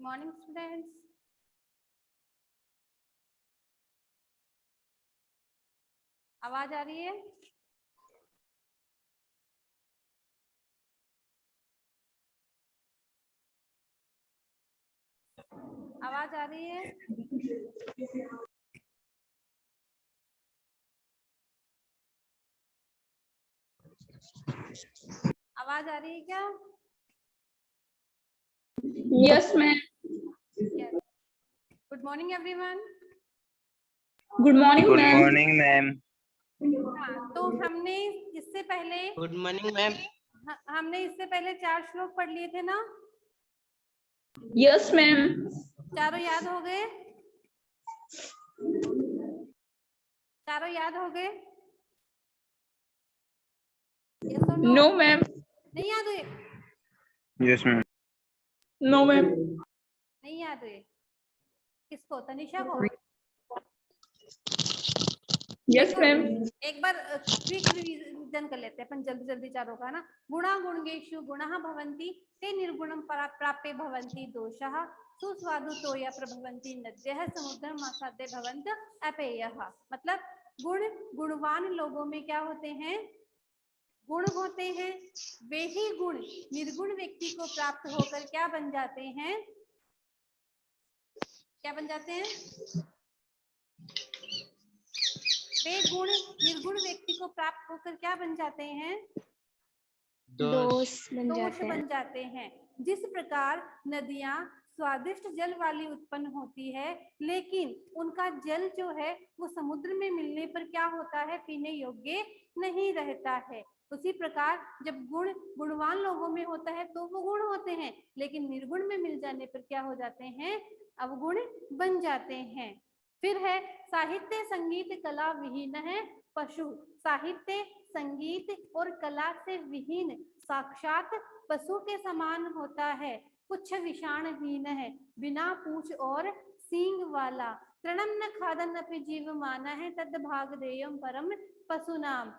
Morning students. आवाज आ रही है? आवाज आ रही है? आवाज आ रही है क्या? Yes ma'am. Good morning everyone. Good morning good ma'am. Morning ma'am. हाँ, तो हमने इससे पहले गुड मॉर्निंग मैम। हमने इससे पहले 4 श्लोक पढ़ लिए थे ना? Yes ma'am. चारों याद हो गए? चारों याद हो गए? Yes or no? No ma'am. नहीं याद हुए? Yes ma'am. No ma'am. नहीं याद हुए? किसको? तनिषा को? Yes ma'am. एक बार क्विक रिवीजन कर लेते हैं अपन जल्दी जल्दी चारों का, ना। गुणा गुणगेषु गुणः भवन्ति ते निर्गुणं प्राप्य भवन्ति दोषः सुस्वादु तोय प्रभवन्ति नद्यः समुद्रम आसाद्य भवन्त अपेयः। मतलब गुण गुणवान लोगों में क्या होते हैं? गुण होते हैं। वे ही गुण निर्गुण व्यक्ति को प्राप्त होकर क्या बन जाते हैं? क्या बन जाते हैं? वे गुण निर्गुण व्यक्ति को प्राप्त होकर क्या बन जाते हैं? दोष बन जाते हैं। जिस प्रकार नदियां स्वादिष्ट जल वाली उत्पन्न होती है, लेकिन उनका जल जो है वो समुद्र में मिलने पर क्या होता है? पीने योग्य नहीं रहता है। उसी प्रकार जब गुण गुणवान लोगों में होता है तो वो गुण होते हैं, लेकिन निर्गुण में मिल जाने पर क्या हो जाते हैं? अवगुण बन जाते हैं। फिर है साहित्य संगीत कला विहीन है पशु। साहित्य संगीत और कला से विहीन साक्षात पशु के समान होता है। पुच्छ विषाणहीन है, बिना पूछ और सींग वाला। तृणम न खादन अपि जीव माना है तद भाग देयम परम पशु नाम।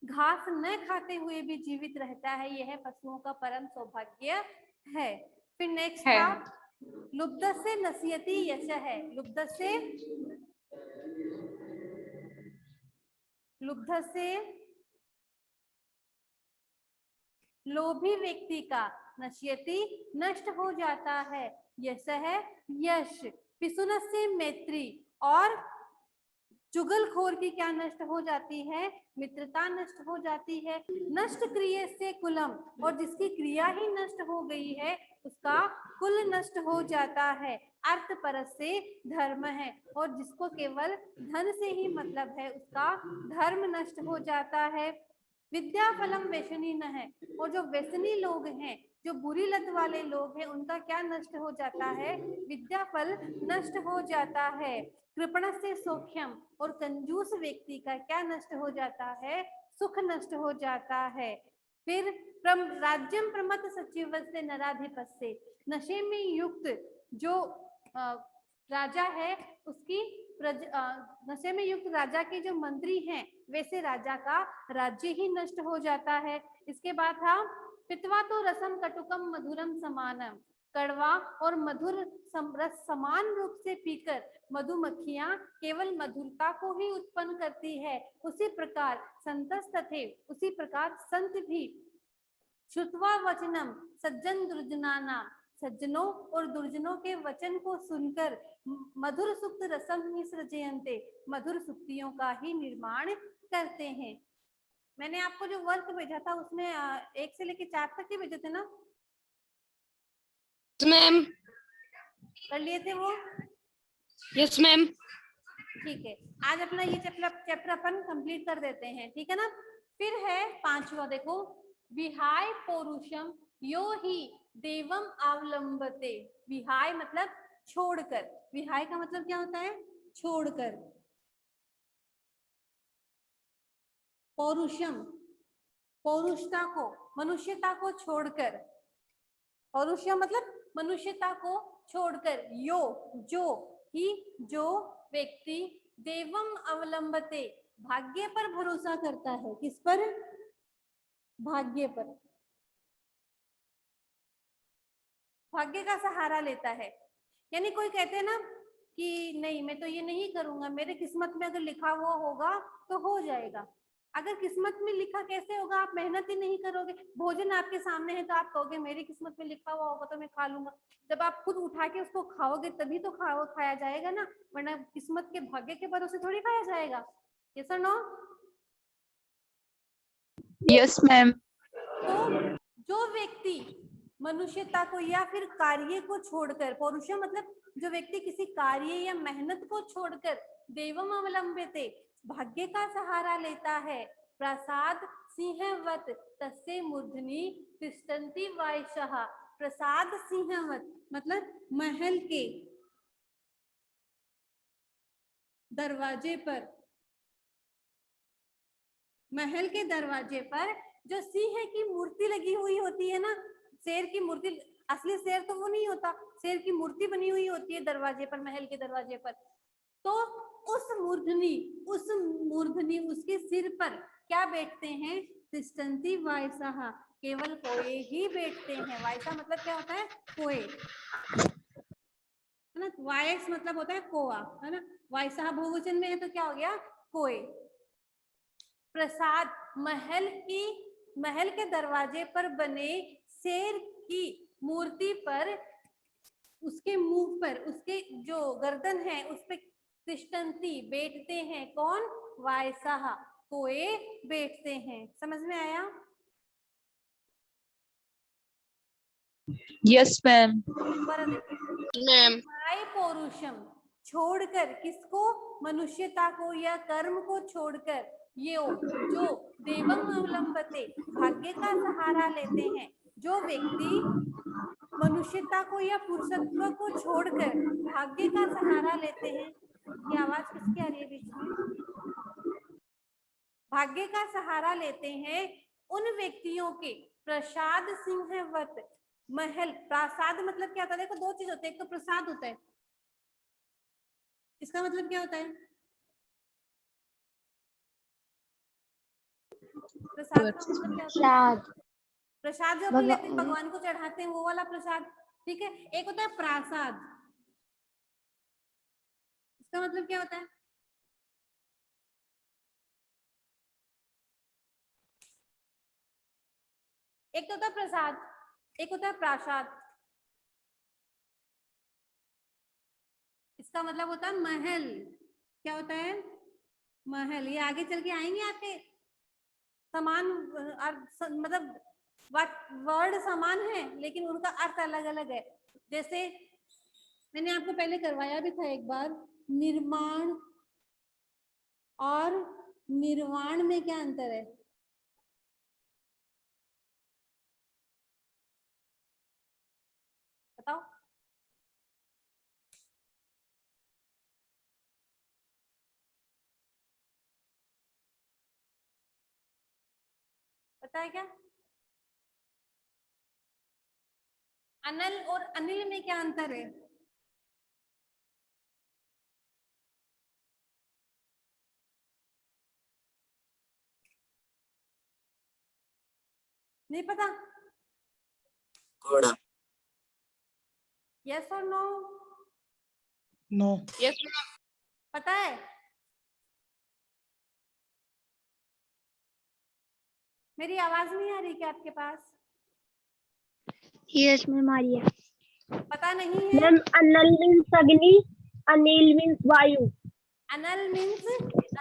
घास न खाते हुए भी जीवित रहता है, यह पशुओं का परम सौभाग्य है। फिर नेक्स्ट था लुब्ध से नश्यति यश है। लुब्ध से लोभी व्यक्ति का नश्यति नष्ट हो जाता है, यश है यश। पिसुन से मैत्री और चुगलखोर की क्या नष्ट हो जाती है? मित्रता नष्ट हो जाती है। नष्ट क्रिया से कुलम, और जिसकी क्रिया ही नष्ट हो गई है उसका कुल नष्ट हो जाता है। अर्थ परस से धर्म है, और जिसको केवल धन से ही मतलब है उसका धर्म नष्ट हो जाता है। विद्या फलम व्यसनी न है, और जो व्यसनी लोग हैं, जो बुरी लत वाले लोग हैं, उनका क्या नष्ट हो जाता है? विद्या फल नष्ट हो जाता है। कृपण से सौख्यम, और कंजूस व्यक्ति का क्या नष्ट हो जाता है? सुख नष्ट हो जाता है। फिर राज्यम प्रमथ सचिव से नराधिपत से, नशे में युक्त जो राजा है उसकी नशे में युक्त राजा के जो मंत्री हैं वैसे राजा का राज्य ही नष्ट हो जाता है। इसके बाद था पित्वा तो रसम कटुकम मधुरम समानम। कड़वा और मधुर रस समान रूप से पीकर मधुमक्खियां केवल मधुरता को ही उत्पन्न करती है। उसी प्रकार संतस्तथे, उसी प्रकार संत भी श्रुत्वा वचनम सज्जन दुर्जनानाम, सज्जनों और दुर्जनों के वचन को सुनकर मधुर सुक्त रसम ही सृजयन्ते, मधुर सुक्तियों का ही निर्माण करते हैं। मैंने आपको जो वर्क भेजा था उसमें 1 से लेकर 4 तक ही भेजे थे ना? मैम कर लिए थे वो? Yes ma'am. ठीक है, आज अपना ये चैप्टर अपन कंप्लीट कर देते हैं, ठीक है ना? फिर है 5वां, देखो, विहाय पौरुषम यो ही देवम अवलंबते। विहाय मतलब छोड़कर। विहाय का मतलब क्या होता है? छोड़कर। पौरुषम पौरुषता को, मनुष्यता को छोड़कर। पौरुषम मतलब मनुष्यता को छोड़कर। यो जो, ही जो व्यक्ति देवम अवलंबते भाग्य पर भरोसा करता है। किस पर? भाग्य पर। भाग्य का सहारा लेता है। यानी कोई कहते हैं ना कि नहीं मैं तो ये नहीं करूंगा, मेरे किस्मत में अगर लिखा हुआ होगा तो हो जाएगा। अगर किस्मत में लिखा कैसे होगा, आप मेहनत ही नहीं करोगे। भोजन आपके सामने है तो आप कहोगे मेरी किस्मत में लिखा हुआ होगा तो मैं खा लूंगा। जब आप खुद उठा के उसको खाओगे तभी तो खाया जाएगा ना, वरना किस्मत के भाग्य के भरोसे थोड़ी खाया जाएगा। यस और नो? Yes, ma'am. तो जो व्यक्ति मनुष्यता को या फिर कार्य को छोड़कर, पौरुषम मतलब जो व्यक्ति किसी कार्य या मेहनत को छोड़कर देवम अवलंबिते भाग्य का सहारा लेता है, प्रसाद सिंहवत तस्य मूर्धनि तिष्ठन्ति वायसः। प्रसाद सिंहवत मतलब महल के दरवाजे पर, महल के दरवाजे पर जो सिंह की मूर्ति लगी हुई होती है ना, शेर की मूर्ति, असली शेर तो वो नहीं होता, शेर की मूर्ति बनी हुई होती है दरवाजे पर, महल के दरवाजे पर। तो उस मूर्धनि उसके सिर पर क्या बैठते हैं? तिष्ठन्ति वायसः, केवल कोए ही बैठते हैं। वायसा मतलब क्या होता है? कोए, है ना। वायस मतलब होता है कोआ, है ना। वायसः बहुवचन में है तो क्या हो गया? कोए। प्रसाद महल के दरवाजे पर बने शेर की मूर्ति पर, उसके मुंह पर, उसके जो गर्दन है उस पे तिष्ठन्ति बैठते हैं। कौन? वायसः, कोए बैठते हैं। समझ में आया? Yes, ma'am. दोबारा देखो, Ma'am. माय पौरुषम छोड़कर, किसको? मनुष्यता को या कर्म को छोड़कर, ये जो देवम अवलंबते भाग्य का सहारा लेते हैं, जो व्यक्ति मनुष्यता को या पुरुषत्व को छोड़कर भाग्य का सहारा लेते हैं। ये आवाज किसकी आ रही है बीच में? भाग्य का सहारा लेते हैं उन व्यक्तियों के प्रसाद सिंहवत महल। प्रसाद मतलब क्या होता है? देखो दो चीज होते हैं, एक तो प्रसाद होता है, इसका मतलब क्या होता है? प्रसाद का मतलब क्या होता है? प्रसाद जो अपन लेते हैं भगवान को चढ़ाते हैं, वो वाला प्रसाद, ठीक है। एक होता है प्रासाद, इसका मतलब क्या होता है? एक तो होता है प्रसाद, एक होता है प्रासाद। इसका मतलब होता है महल। क्या होता है? महल। ये आगे चल के आएंगे आपके समान मतलब वर्ड समान है लेकिन उनका अर्थ अलग अलग है। जैसे मैंने आपको पहले करवाया भी था एक बार, निर्माण और निर्वाण में क्या अंतर है? बताओ। पता है क्या? अनल और अनिल में क्या अंतर है? नहीं पता? घोड़ा। यस और नो? No. Yes, ma'am. पता है? मेरी आवाज नहीं आ रही क्या आपके पास? यस मैम आ रही है। पता नहीं है? मैम अनल मीन्स अग्नि, अनिल मीन्स वायु। अनल मीन्स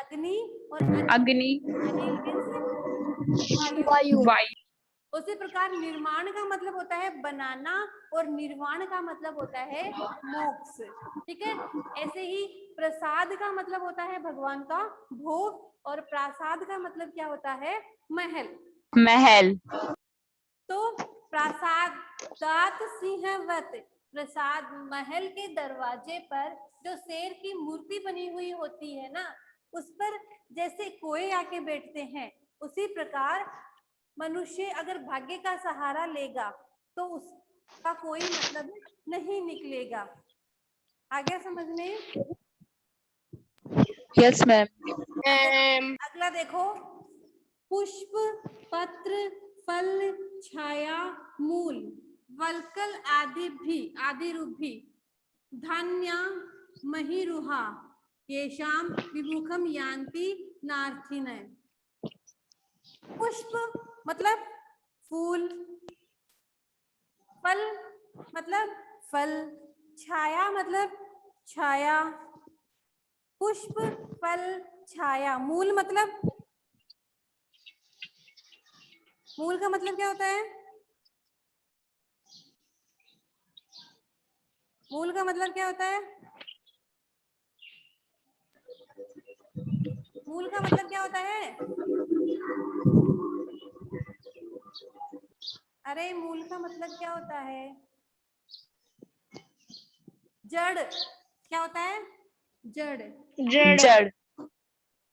अग्नि और Agni. अनिल मीन्स वायु। वायु। Why? उसी प्रकार निर्माण का मतलब होता है बनाना और निर्वाण का मतलब होता है मोक्ष, ठीक है। ऐसे ही प्रसाद का मतलब होता है भगवान का भोग, और प्रासाद का मतलब क्या होता है? महल। Mahal. तो प्रासाद दात सिंहवत, प्रसाद महल के दरवाजे पर जो शेर की मूर्ति बनी हुई होती है ना, उस पर जैसे कोए आके बैठते हैं, उसी प्रकार मनुष्य अगर भाग्य का सहारा लेगा तो उसका कोई मतलब नहीं निकलेगा। आ गया समझ में? Yes, ma'am. Ma'am. अगला देखो, पुष्प, पत्र, फल, छाया, मूल, वल्कल आदि भी, आदि रूप भी, धान्य महिरुहा येषाम विमुखम यान्ति नार्थिनय। पुष्प मतलब फूल, फल मतलब फल, छाया मतलब छाया, पुष्प फल छाया। मूल मतलब, मूल का मतलब क्या होता है? मूल का मतलब क्या होता है? मूल का मतलब क्या होता है? अरे मूल का मतलब क्या होता है? जड़, क्या होता है? जड़। जड़। जड़।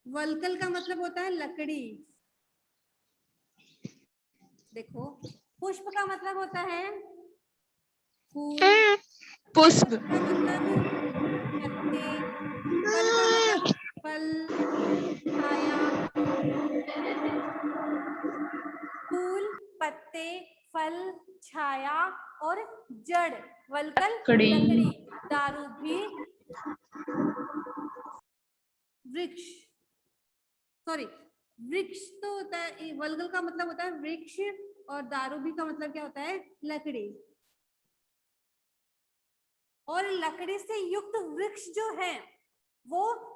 वल्कल का मतलब होता है लकड़ी। देखो, पुष्प का मतलब होता है फूल, पुष्प। का मतलब पत्ते, फल का मतलब फल, छाया, फूल, पत्ते, फल, छाया और जड़, वल्कल लकड़ी। लकड़ी, दारू भी वृक्ष, सॉरी वृक्ष तो होता है, वल्कल का मतलब होता है वृक्ष और दारू भी का मतलब क्या होता है? लकड़ी। और लकड़ी से युक्त वृक्ष जो है वो